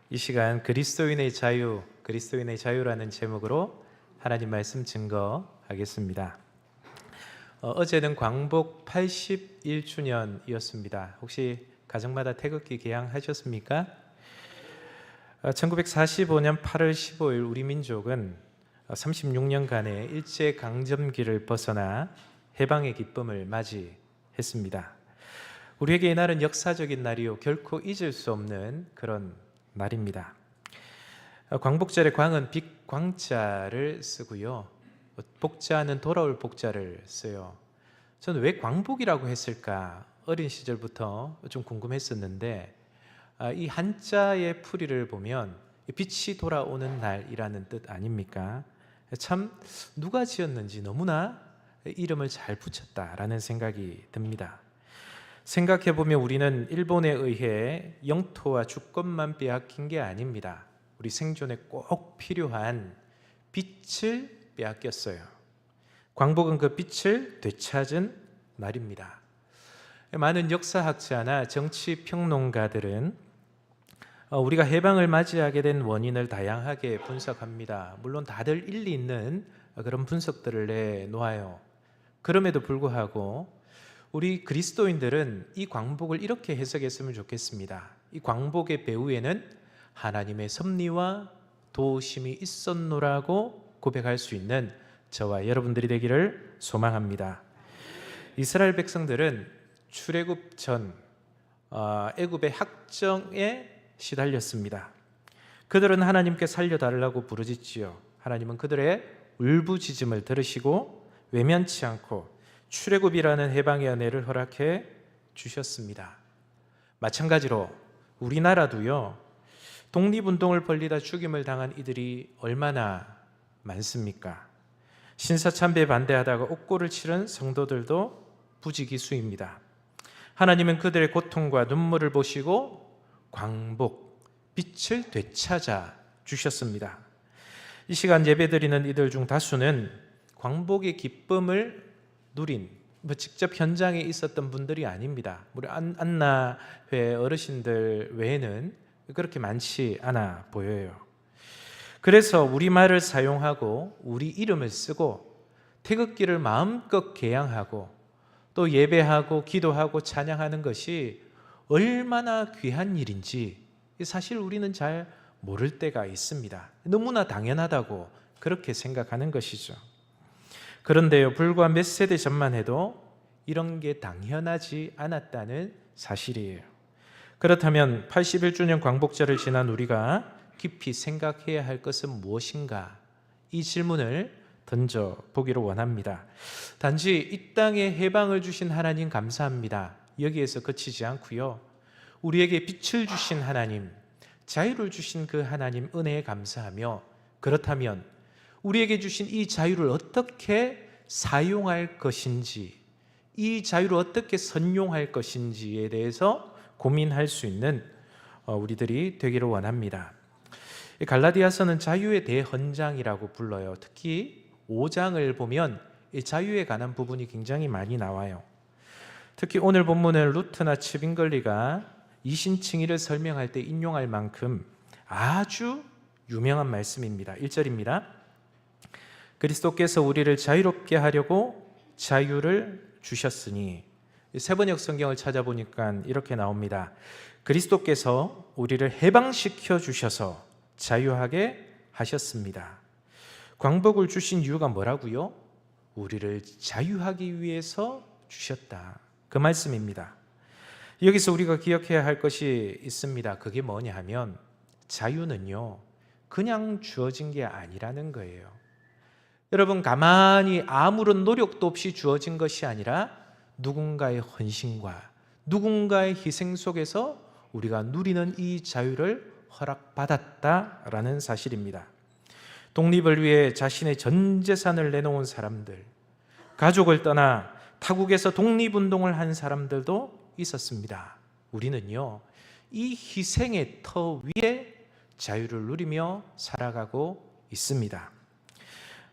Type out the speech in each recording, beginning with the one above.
이 시간 그리스도인의 자유, 그리스도인의 자유라는 제목으로 하나님 말씀 증거하겠습니다. 어제는 광복 81주년이었습니다. 혹시 가정마다 태극기 개양하셨습니까? 1945년 8월 15일 우리 민족은 36년간의 일제강점기를 벗어나 해방의 기쁨을 맞이했습니다. 우리에게 이날은 역사적인 날이요, 결코 잊을 수 없는 그런 날입니다. 광복절에 광은 빛 광자를 쓰고요, 복자는 돌아올 복자를 써요. 저는 왜 광복이라고 했을까 어린 시절부터 좀 궁금했었는데, 이 한자의 풀이를 보면 빛이 돌아오는 날이라는 뜻 아닙니까? 참 누가 지었는지 너무나 이름을 잘 붙였다라는 생각이 듭니다. 생각해보면 우리는 일본에 의해 영토와 주권만 빼앗긴 게 아닙니다. 우리 생존에 꼭 필요한 빛을 빼앗겼어요. 광복은 그 빛을 되찾은 날입니다. 많은 역사학자나 정치평론가들은 우리가 해방을 맞이하게 된 원인을 다양하게 분석합니다. 물론 다들 일리 있는 그런 분석들을 내놓아요. 그럼에도 불구하고 우리 그리스도인들은 이 광복을 이렇게 해석했으면 좋겠습니다. 이 광복의 배후에는 하나님의 섭리와 도우심이 있었노라고 고백할 수 있는 저와 여러분들이 되기를 소망합니다. 이스라엘 백성들은 출애굽 전 애굽의 학정에 시달렸습니다. 그들은 하나님께 살려달라고 부르짖지요. 하나님은 그들의 울부짖음을 들으시고 외면치 않고 출애굽이라는 해방의 은혜를 허락해 주셨습니다. 마찬가지로 우리나라도요, 독립운동을 벌리다 죽임을 당한 이들이 얼마나 많습니까? 신사참배에 반대하다가 옥고를 치른 성도들도 부지기수입니다. 하나님은 그들의 고통과 눈물을 보시고 광복, 빛을 되찾아 주셨습니다. 이 시간 예배드리는 이들 중 다수는 광복의 기쁨을 누린, 직접 현장에 있었던 분들이 아닙니다. 우리 안나회 어르신들 외에는 그렇게 많지 않아 보여요. 그래서 우리말을 사용하고 우리 이름을 쓰고 태극기를 마음껏 개양하고 또 예배하고 기도하고 찬양하는 것이 얼마나 귀한 일인지 사실 우리는 잘 모를 때가 있습니다. 너무나 당연하다고 그렇게 생각하는 것이죠. 그런데요, 불과 몇 세대 전만 해도 이런 게 당연하지 않았다는 사실이에요. 그렇다면 81주년 광복절을 지난 우리가 깊이 생각해야 할 것은 무엇인가? 이 질문을 던져보기를 원합니다. 단지 이 땅에 해방을 주신 하나님 감사합니다, 여기에서 그치지 않고요, 우리에게 빛을 주신 하나님, 자유를 주신 그 하나님 은혜에 감사하며, 그렇다면 우리에게 주신 이 자유를 어떻게 사용할 것인지, 이 자유를 어떻게 선용할 것인지에 대해서 고민할 수 있는 우리들이 되기를 원합니다. 갈라디아서는 자유의 대헌장이라고 불러요. 특히 5장을 보면 이 자유에 관한 부분이 굉장히 많이 나와요. 특히 오늘 본문은 루트나 츠빙글리가 이신칭의를 설명할 때 인용할 만큼 아주 유명한 말씀입니다. 1절입니다. 그리스도께서 우리를 자유롭게 하려고 자유를 주셨으니, 세번역 성경을 찾아보니까 이렇게 나옵니다. 그리스도께서 우리를 해방시켜 주셔서 자유하게 하셨습니다. 광복을 주신 이유가 뭐라고요? 우리를 자유하기 위해서 주셨다, 그 말씀입니다. 여기서 우리가 기억해야 할 것이 있습니다. 그게 뭐냐 하면 자유는요, 그냥 주어진 게 아니라는 거예요. 여러분, 가만히 아무런 노력도 없이 주어진 것이 아니라 누군가의 헌신과 누군가의 희생 속에서 우리가 누리는 이 자유를 허락받았다라는 사실입니다. 독립을 위해 자신의 전 재산을 내놓은 사람들, 가족을 떠나 타국에서 독립운동을 한 사람들도 있었습니다. 우리는요, 이 희생의 터 위에 자유를 누리며 살아가고 있습니다.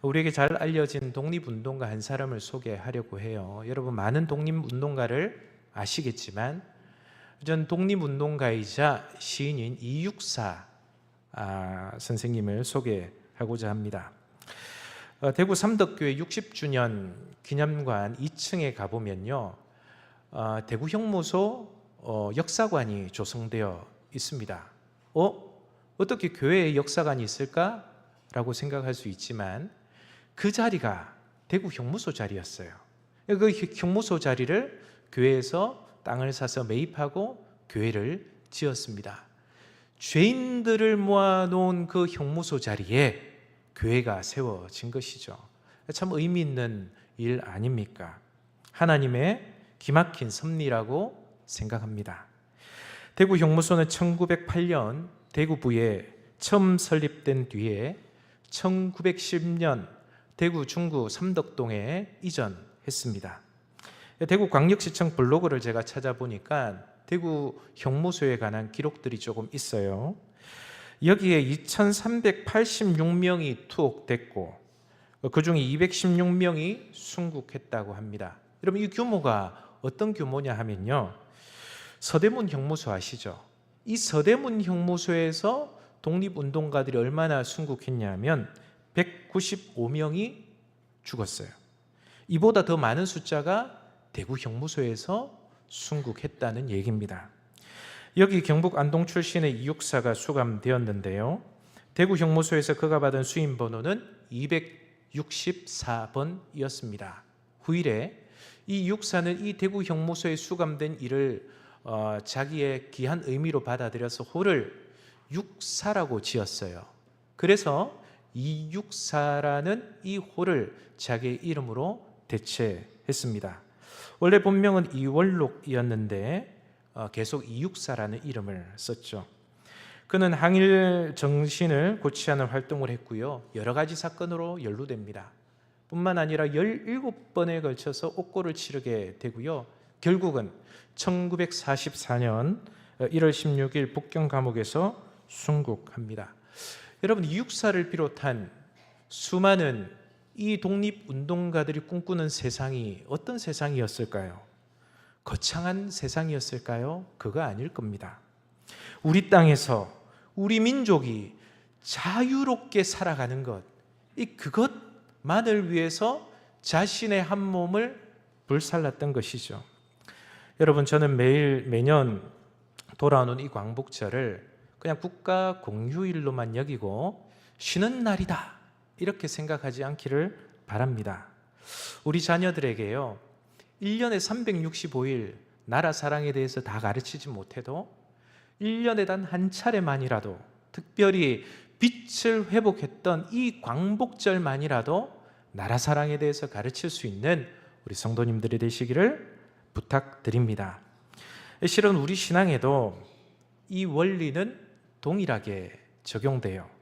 우리에게 잘 알려진 독립운동가 한 사람을 소개하려고 해요. 여러분, 많은 독립운동가를 아시겠지만 전 독립운동가이자 시인인 이육사 선생님을 소개하고자 합니다. 대구 삼덕교회 60주년 기념관 2층에 가보면요, 대구 형무소 역사관이 조성되어 있습니다. 어떻게 교회에 역사관이 있을까라고 생각할 수 있지만 그 자리가 대구 형무소 자리였어요. 그 형무소 자리를 교회에서 땅을 사서 매입하고 교회를 지었습니다. 죄인들을 모아놓은 그 형무소 자리에 교회가 세워진 것이죠. 참 의미 있는 일 아닙니까? 하나님의 기막힌 섭리라고 생각합니다. 대구 형무소는 1908년 대구부에 처음 설립된 뒤에 1910년 대구 중구 삼덕동에 이전했습니다. 대구광역시청 블로그를 제가 찾아보니까 대구 형무소에 관한 기록들이 조금 있어요. 여기에 2386명이 투옥됐고 그중에 216명이 순국했다고 합니다. 여러분, 이 규모가 어떤 규모냐 하면요, 서대문 형무소 아시죠? 이 서대문 형무소에서 독립운동가들이 얼마나 순국했냐면 195명이 죽었어요. 이보다 더 많은 숫자가 대구 형무소에서 순국했다는 얘기입니다. 여기 경북 안동 출신의 이육사가 수감되었는데요, 대구 형무소에서 그가 받은 수임 번호는 264번이었습니다. 후일에 이 육사는 이 대구 형무소에 수감된 이를 자기의 귀한 의미로 받아들여서 호를 육사라고 지었어요. 그래서 이 육사라는 이 호를 자기의 이름으로 대체했습니다. 원래 본명은 이월록이었는데 계속 이육사라는 이름을 썼죠. 그는 항일 정신을 고취하는 활동을 했고요, 여러 가지 사건으로 연루됩니다. 뿐만 아니라 17번에 걸쳐서 옥고를 치르게 되고요, 결국은 1944년 1월 16일 북경 감옥에서 순국합니다. 여러분, 이육사를 비롯한 수많은 이 독립운동가들이 꿈꾸는 세상이 어떤 세상이었을까요? 거창한 세상이었을까요? 그거 아닐 겁니다. 우리 땅에서 우리 민족이 자유롭게 살아가는 것, 그것만을 위해서 자신의 한 몸을 불살랐던 것이죠. 여러분, 저는 매년 돌아오는 이 광복절을 그냥 국가 공휴일로만 여기고 쉬는 날이다 이렇게 생각하지 않기를 바랍니다. 우리 자녀들에게요, 1년에 365일 나라 사랑에 대해서 다 가르치지 못해도 1년에 단 한 차례만이라도, 특별히 빛을 회복했던 이 광복절만이라도 나라 사랑에 대해서 가르칠 수 있는 우리 성도님들이 되시기를 부탁드립니다. 실은 우리 신앙에도 이 원리는 동일하게 적용돼요.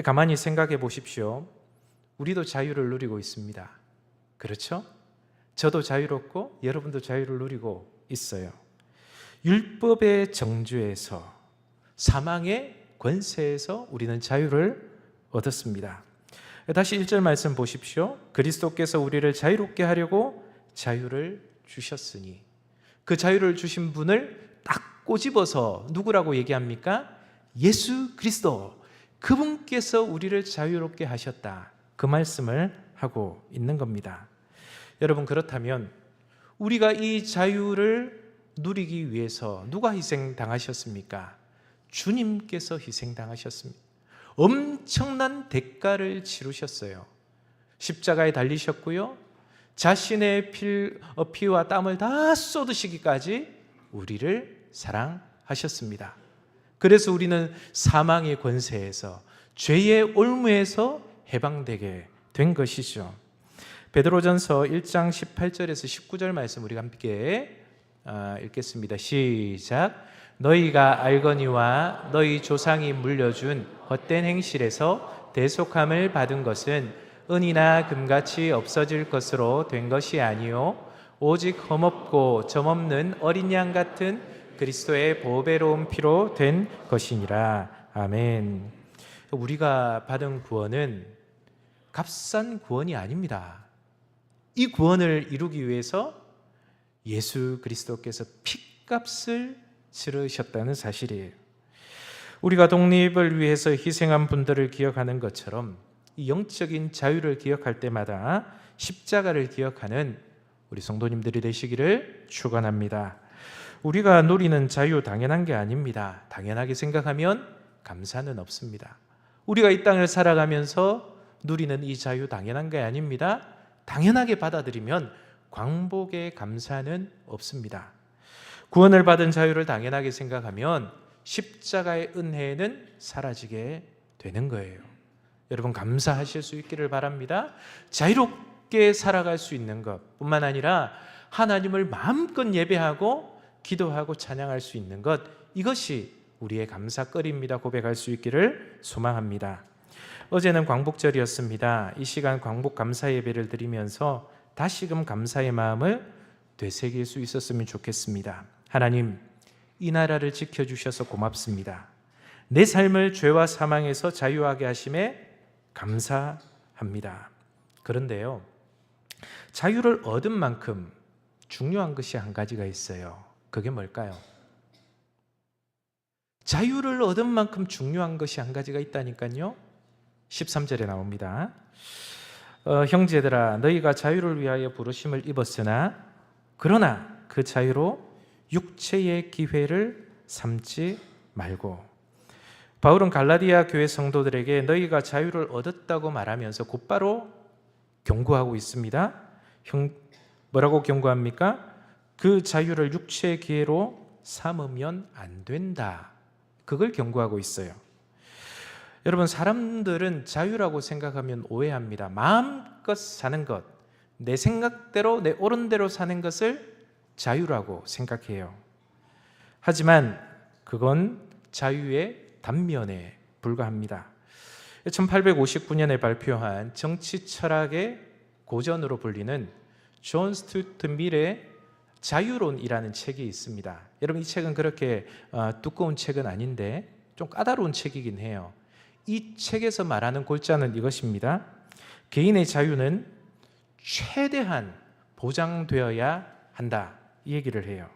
가만히 생각해 보십시오. 우리도 자유를 누리고 있습니다. 그렇죠? 저도 자유롭고 여러분도 자유를 누리고 있어요. 율법의 정죄에서, 사망의 권세에서 우리는 자유를 얻었습니다. 다시 1절 말씀 보십시오. 그리스도께서 우리를 자유롭게 하려고 자유를 주셨으니, 그 자유를 주신 분을 딱 꼬집어서 누구라고 얘기합니까? 예수 그리스도, 그분께서 우리를 자유롭게 하셨다, 그 말씀을 하고 있는 겁니다. 여러분, 그렇다면 우리가 이 자유를 누리기 위해서 누가 희생당하셨습니까? 주님께서 희생당하셨습니다. 엄청난 대가를 치르셨어요. 십자가에 달리셨고요, 자신의 피와 땀을 다 쏟으시기까지 우리를 사랑하셨습니다. 그래서 우리는 사망의 권세에서, 죄의 올무에서 해방되게 된 것이죠. 베드로전서 1장 18절에서 19절 말씀 우리가 함께 읽겠습니다. 시작. 너희가 알거니와 너희 조상이 물려준 헛된 행실에서 대속함을 받은 것은 은이나 금같이 없어질 것으로 된 것이 아니요 오직 흠없고 점없는 어린 양 같은 그리스도의 보배로운 피로 된 것이니라. 아멘. 우리가 받은 구원은 값싼 구원이 아닙니다. 이 구원을 이루기 위해서 예수 그리스도께서 핏값을 치르셨다는 사실이에요. 우리가 독립을 위해서 희생한 분들을 기억하는 것처럼 이 영적인 자유를 기억할 때마다 십자가를 기억하는 우리 성도님들이 되시기를 축원합니다. 우리가 누리는 자유 당연한 게 아닙니다. 당연하게 생각하면 감사는 없습니다. 우리가 이 땅을 살아가면서 누리는 이 자유 당연한 게 아닙니다. 당연하게 받아들이면 광복의 감사는 없습니다. 구원을 받은 자유를 당연하게 생각하면 십자가의 은혜는 사라지게 되는 거예요. 여러분 감사하실 수 있기를 바랍니다. 자유롭게 살아갈 수 있는 것 뿐만 아니라 하나님을 마음껏 예배하고 기도하고 찬양할 수 있는 것, 이것이 우리의 감사거리입니다. 고백할 수 있기를 소망합니다. 어제는 광복절이었습니다. 이 시간 광복 감사 예배를 드리면서 다시금 감사의 마음을 되새길 수 있었으면 좋겠습니다. 하나님, 이 나라를 지켜주셔서 고맙습니다. 내 삶을 죄와 사망에서 자유하게 하심에 감사합니다. 그런데요, 자유를 얻은 만큼 중요한 것이 한 가지가 있어요. 그게 뭘까요? 자유를 얻은 만큼 중요한 것이 한 가지가 있다니까요. 13절에 나옵니다. 형제들아, 너희가 자유를 위하여 부르심을 입었으나 그러나 그 자유로 육체의 기회를 삼지 말고. 바울은 갈라디아 교회 성도들에게 너희가 자유를 얻었다고 말하면서 곧바로 경고하고 있습니다. 뭐라고 경고합니까? 그 자유를 육체의 기회로 삼으면 안 된다. 그걸 경고하고 있어요. 여러분, 사람들은 자유라고 생각하면 오해합니다. 마음껏 사는 것, 내 생각대로 내 옳은 대로 사는 것을 자유라고 생각해요. 하지만 그건 자유의 단면에 불과합니다. 1859년에 발표한 정치 철학의 고전으로 불리는 존 스튜어트 밀의 자유론이라는 책이 있습니다. 여러분, 이 책은 그렇게 두꺼운 책은 아닌데 좀 까다로운 책이긴 해요. 이 책에서 말하는 골자는 이것입니다. 개인의 자유는 최대한 보장되어야 한다, 이 얘기를 해요.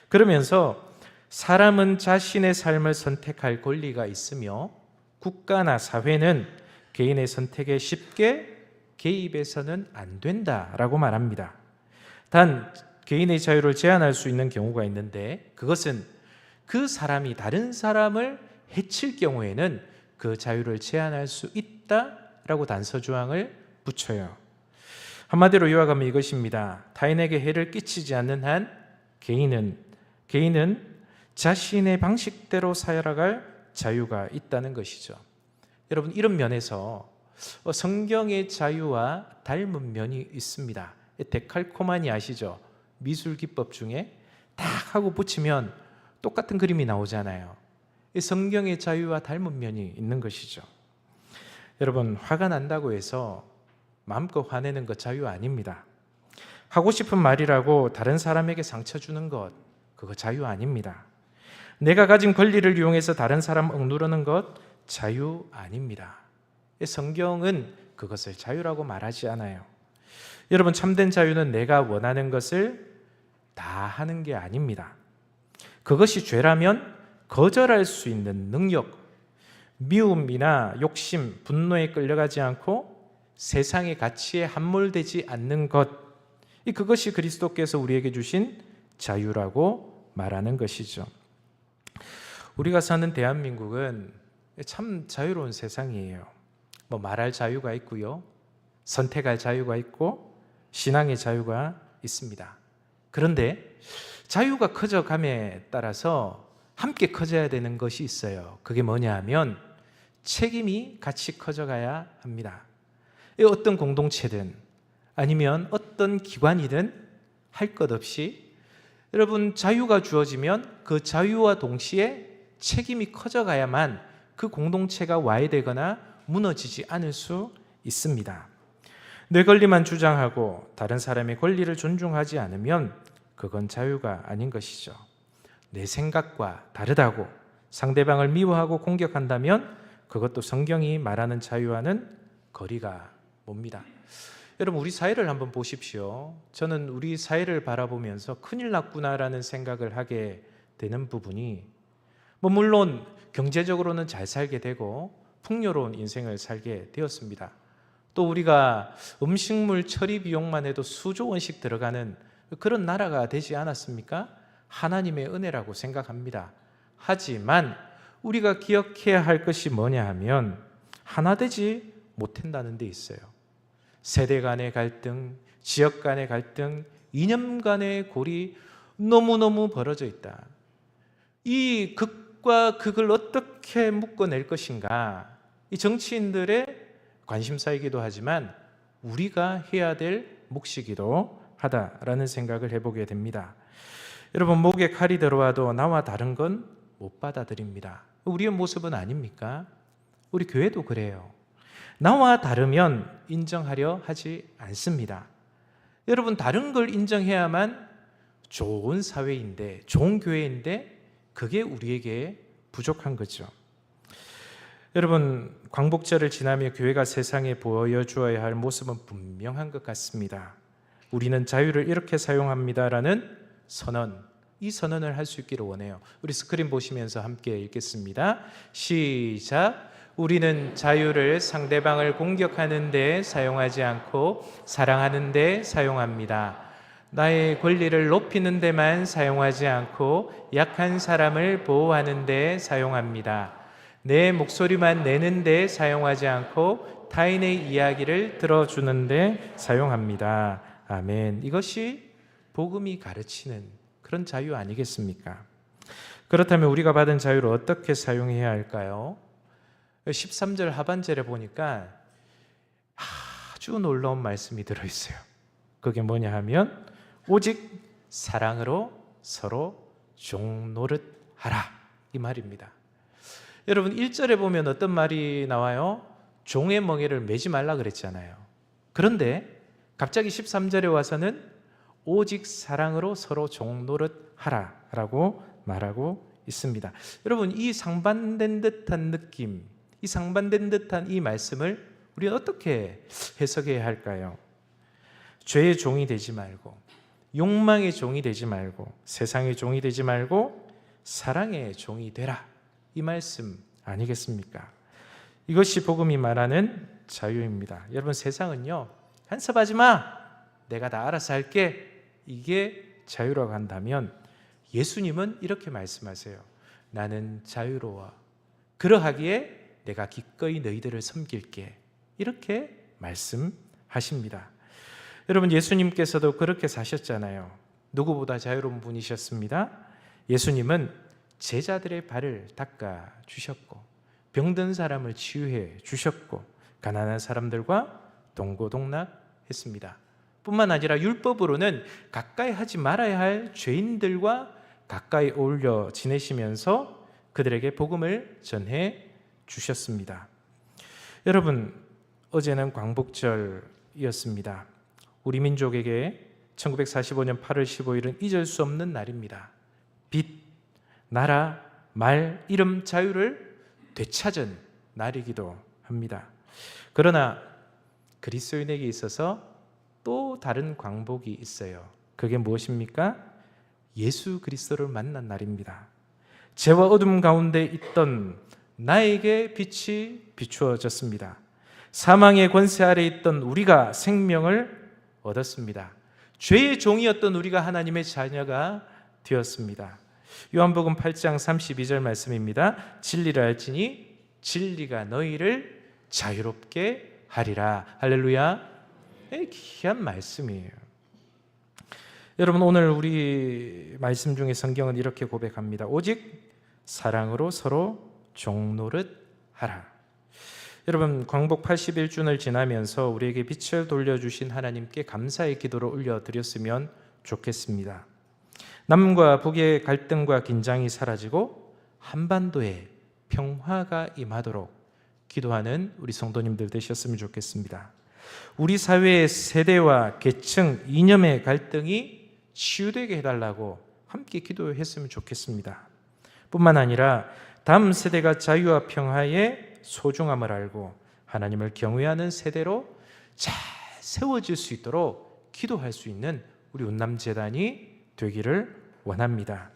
그러면서 사람은 자신의 삶을 선택할 권리가 있으며 국가나 사회는 개인의 선택에 쉽게 개입해서는 안 된다라고 말합니다. 단 개인의 자유를 제한할 수 있는 경우가 있는데 그것은 그 사람이 다른 사람을 해칠 경우에는 그 자유를 제한할 수 있다라고 단서 조항을 붙여요. 한마디로 요약하면 이것입니다. 타인에게 해를 끼치지 않는 한 개인은 자신의 방식대로 살아갈 자유가 있다는 것이죠. 여러분, 이런 면에서 성경의 자유와 닮은 면이 있습니다. 데칼코마니 아시죠? 미술 기법 중에 딱 하고 붙이면 똑같은 그림이 나오잖아요. 성경의 자유와 닮은 면이 있는 것이죠. 여러분, 화가 난다고 해서 마음껏 화내는 것 자유 아닙니다. 하고 싶은 말이라고 다른 사람에게 상처 주는 것, 그거 자유 아닙니다. 내가 가진 권리를 이용해서 다른 사람 억누르는 것 자유 아닙니다. 성경은 그것을 자유라고 말하지 않아요. 여러분, 참된 자유는 내가 원하는 것을 다 하는 게 아닙니다. 그것이 죄라면 거절할 수 있는 능력, 미움이나 욕심, 분노에 끌려가지 않고 세상의 가치에 함몰되지 않는 것, 그것이 그리스도께서 우리에게 주신 자유라고 말하는 것이죠. 우리가 사는 대한민국은 참 자유로운 세상이에요. 말할 자유가 있고요, 선택할 자유가 있고 신앙의 자유가 있습니다. 그런데 자유가 커져감에 따라서 함께 커져야 되는 것이 있어요. 그게 뭐냐 하면 책임이 같이 커져가야 합니다. 어떤 공동체든 아니면 어떤 기관이든 할 것 없이 여러분, 자유가 주어지면 그 자유와 동시에 책임이 커져가야만 그 공동체가 와해되거나 무너지지 않을 수 있습니다. 내 권리만 주장하고 다른 사람의 권리를 존중하지 않으면 그건 자유가 아닌 것이죠. 내 생각과 다르다고 상대방을 미워하고 공격한다면 그것도 성경이 말하는 자유와는 거리가 멉니다. 여러분, 우리 사회를 한번 보십시오. 저는 우리 사회를 바라보면서 큰일 났구나라는 생각을 하게 되는 부분이 물론 경제적으로는 잘 살게 되고 풍요로운 인생을 살게 되었습니다. 또 우리가 음식물 처리 비용만 해도 수조 원씩 들어가는 그런 나라가 되지 않았습니까? 하나님의 은혜라고 생각합니다. 하지만 우리가 기억해야 할 것이 뭐냐 하면 하나 되지 못한다는 데 있어요. 세대 간의 갈등, 지역 간의 갈등, 이념 간의 골이 너무너무 벌어져 있다. 이 극과 극을 어떻게 묶어낼 것인가? 이 정치인들의 관심사이기도 하지만 우리가 해야 될 몫이기도 하다라는 생각을 해보게 됩니다. 여러분, 목에 칼이 들어와도 나와 다른 건 못 받아들입니다. 우리의 모습은 아닙니까? 우리 교회도 그래요. 나와 다르면 인정하려 하지 않습니다. 여러분, 다른 걸 인정해야만 좋은 사회인데, 좋은 교회인데 그게 우리에게 부족한 거죠. 여러분, 광복절을 지나며 교회가 세상에 보여주어야 할 모습은 분명한 것 같습니다. 우리는 자유를 이렇게 사용합니다라는 선언, 이 선언을 할 수 있기를 원해요. 우리 스크린 보시면서 함께 읽겠습니다. 시작. 우리는 자유를 상대방을 공격하는 데 사용하지 않고 사랑하는 데 사용합니다. 나의 권리를 높이는 데만 사용하지 않고 약한 사람을 보호하는 데 사용합니다. 내 목소리만 내는 데 사용하지 않고 타인의 이야기를 들어주는 데 사용합니다. 아멘. 이것이 복음이 가르치는 그런 자유 아니겠습니까? 그렇다면 우리가 받은 자유를 어떻게 사용해야 할까요? 13절 하반절에 보니까 아주 놀라운 말씀이 들어있어요. 그게 뭐냐 하면 오직 사랑으로 서로 종노릇하라, 이 말입니다. 여러분, 1절에 보면 어떤 말이 나와요? 종의 멍에를 매지 말라 그랬잖아요. 그런데 갑자기 13절에 와서는 오직 사랑으로 서로 종노릇하라 라고 말하고 있습니다. 여러분, 이 상반된 듯한 느낌, 이 상반된 듯한 이 말씀을 우리는 어떻게 해석해야 할까요? 죄의 종이 되지 말고, 욕망의 종이 되지 말고, 세상의 종이 되지 말고 사랑의 종이 되라, 이 말씀 아니겠습니까? 이것이 복음이 말하는 자유입니다. 여러분, 세상은요, 간섭하지 마, 내가 다 알아서 할게, 이게 자유라고 한다면 예수님은 이렇게 말씀하세요. 나는 자유로워, 그러하기에 내가 기꺼이 너희들을 섬길게, 이렇게 말씀하십니다. 여러분, 예수님께서도 그렇게 사셨잖아요. 누구보다 자유로운 분이셨습니다. 예수님은 제자들의 발을 닦아 주셨고, 병든 사람을 치유해 주셨고, 가난한 사람들과 동고동락했습니다. 뿐만 아니라 율법으로는 가까이 하지 말아야 할 죄인들과 가까이 어울려 지내시면서 그들에게 복음을 전해 주셨습니다. 여러분, 어제는 광복절이었습니다. 우리 민족에게 1945년 8월 15일은 잊을 수 없는 날입니다. 빛, 나라, 말, 이름, 자유를 되찾은 날이기도 합니다. 그러나 그리스도인에게 있어서 또 다른 광복이 있어요. 그게 무엇입니까? 예수 그리스도를 만난 날입니다. 죄와 어둠 가운데 있던 나에게 빛이 비추어졌습니다. 사망의 권세 아래 있던 우리가 생명을 얻었습니다. 죄의 종이었던 우리가 하나님의 자녀가 되었습니다. 요한복음 8장 32절 말씀입니다. 진리를 알지니 진리가 너희를 자유롭게 하리라. 할렐루야. 귀한 말씀이에요. 여러분, 오늘 우리 말씀 중에 성경은 이렇게 고백합니다. 오직 사랑으로 서로 종노릇하라. 여러분, 광복 81주년을 지나면서 우리에게 빛을 돌려주신 하나님께 감사의 기도를 올려드렸으면 좋겠습니다. 남과 북의 갈등과 긴장이 사라지고 한반도에 평화가 임하도록 기도하는 우리 성도님들 되셨으면 좋겠습니다. 우리 사회의 세대와 계층, 이념의 갈등이 치유되게 해달라고 함께 기도했으면 좋겠습니다. 뿐만 아니라 다음 세대가 자유와 평화의 소중함을 알고 하나님을 경외하는 세대로 잘 세워질 수 있도록 기도할 수 있는 우리 운남재단이 되기를 원합니다.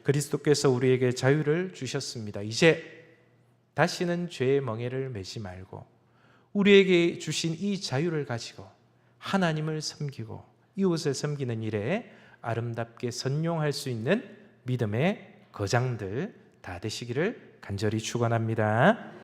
그리스도께서 우리에게 자유를 주셨습니다. 이제 다시는 죄의 멍에를 매지 말고 우리에게 주신 이 자유를 가지고 하나님을 섬기고 이웃을 섬기는 일에 아름답게 선용할 수 있는 믿음의 거장들 다 되시기를 간절히 축원합니다.